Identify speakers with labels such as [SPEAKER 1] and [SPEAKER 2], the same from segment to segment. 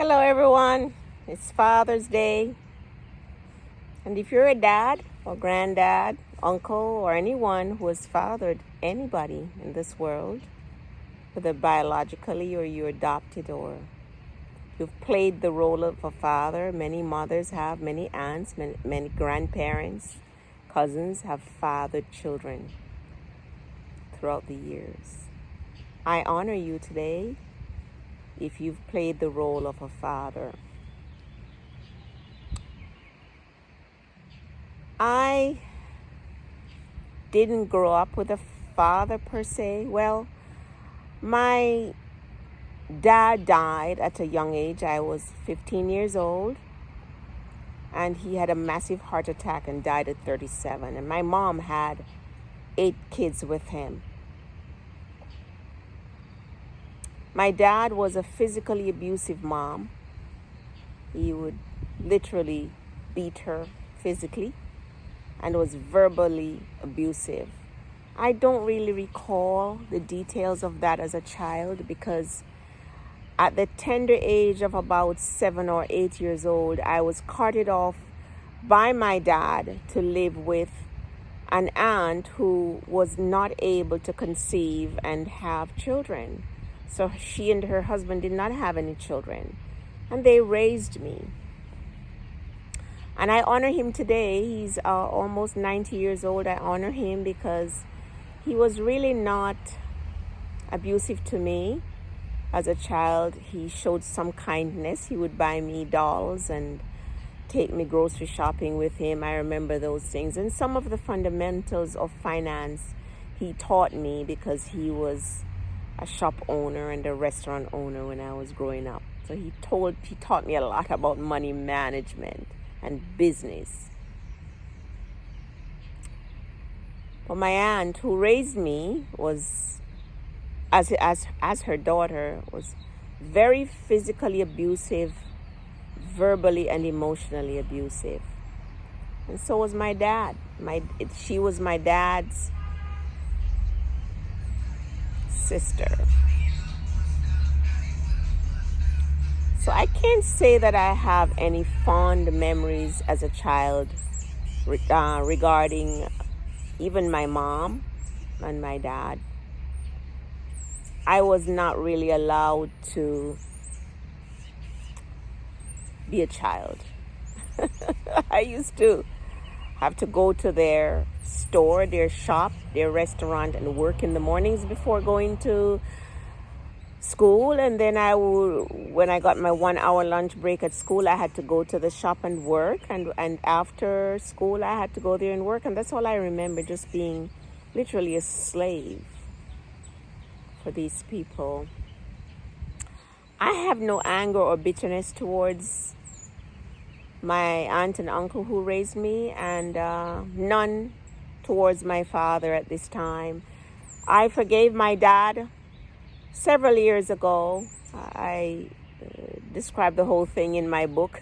[SPEAKER 1] Hello, everyone. It's Father's Day. And if you're a dad or granddad, uncle, or anyone who has fathered anybody in this world, whether biologically or you adopted or you've played the role of a father, many mothers have, many aunts, many grandparents, cousins have fathered children throughout the years. I honor you today if you've played the role of a father. I didn't grow up with a father per se. Well, my dad died at a young age. I was 15 years old, and he had a massive heart attack and died at 37. And my mom had 8 kids with him. My dad was a physically abusive mom. He would literally beat her physically and was verbally abusive. I don't really recall the details of that as a child because at the tender age of about 7 or 8 years old, I was carted off by my dad to live with an aunt who was not able to conceive and have children. So she and her husband did not have any children, and they raised me. And I honor him today. He's almost 90 years old. I honor him because he was really not abusive to me. As a child, he showed some kindness. He would buy me dolls and take me grocery shopping with him. I remember those things. And some of the fundamentals of finance he taught me because he was a shop owner and a restaurant owner when I was growing up. So he taught me a lot about money management and business. But my aunt who raised me was, as her daughter, was very physically abusive, verbally and emotionally abusive. And so was my dad. She was my dad's sister. So I can't say that I have any fond memories as a child regarding even my mom and my dad. I was not really allowed to be a child. I used to have to go to their store, their shop, their restaurant, and work in the mornings before going to school. And then when I got my 1-hour lunch break at school, I had to go to the shop and work. And after school, I had to go there and work. And that's all I remember, just being literally a slave for these people. I have no anger or bitterness towards my aunt and uncle who raised me, and none towards my father at this time. I forgave my dad several years ago. I described the whole thing in my book.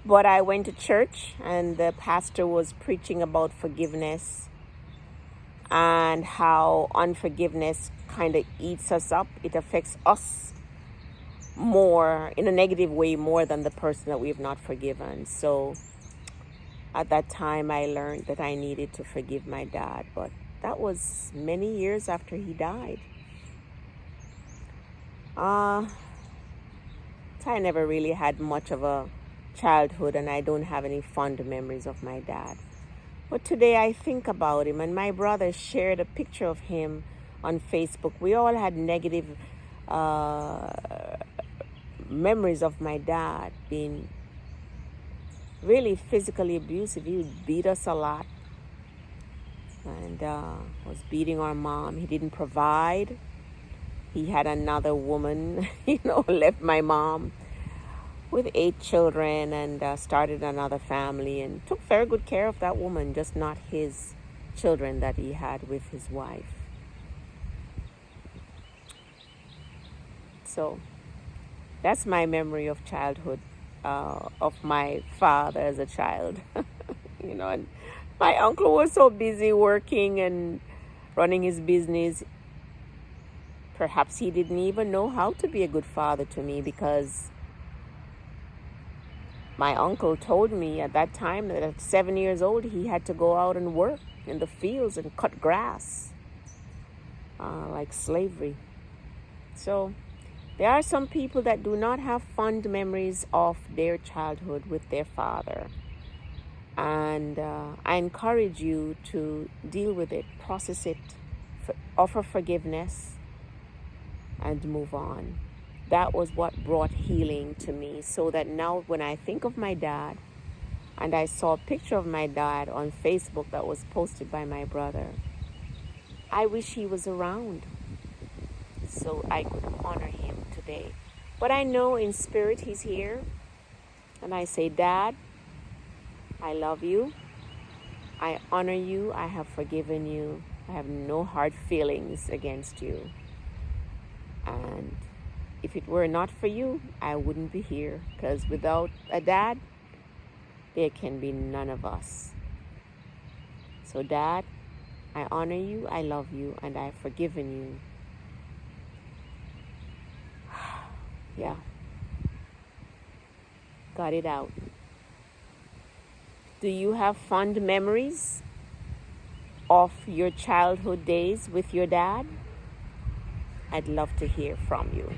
[SPEAKER 1] But I went to church and the pastor was preaching about forgiveness and how unforgiveness kind of eats us up. It affects us more in a negative way, more than the person that we have not forgiven. So at that time I learned that I needed to forgive my dad, but that was many years after he died. I never really had much of a childhood, and I don't have any fond memories of my dad. But today I think about him, and my brother shared a picture of him on Facebook. We all had negative memories of my dad being really physically abusive. He would beat us a lot and was beating our mom. He didn't provide. He had another woman, left my mom with 8 children and started another family and took very good care of that woman, just not his children that he had with his wife. So that's my memory of childhood, of my father as a child. And my uncle was so busy working and running his business. Perhaps he didn't even know how to be a good father to me because My uncle told me at that time that at 7 years old, he had to go out and work in the fields and cut grass, like slavery. So there are some people that do not have fond memories of their childhood with their father. And I encourage you to deal with it, process it, offer forgiveness, and move on. That was what brought healing to me, so that now when I think of my dad, and I saw a picture of my dad on Facebook that was posted by my brother, I wish he was around so I could honor him today. But I know in spirit he's here, and I say, Dad, I love you, I honor you, I have forgiven you, I have no hard feelings against you. And if it were not for you, I wouldn't be here, because without a dad, there can be none of us. So Dad, I honor you, I love you, and I've forgiven you. Yeah. Got it out. Do you have fond memories of your childhood days with your dad? I'd love to hear from you.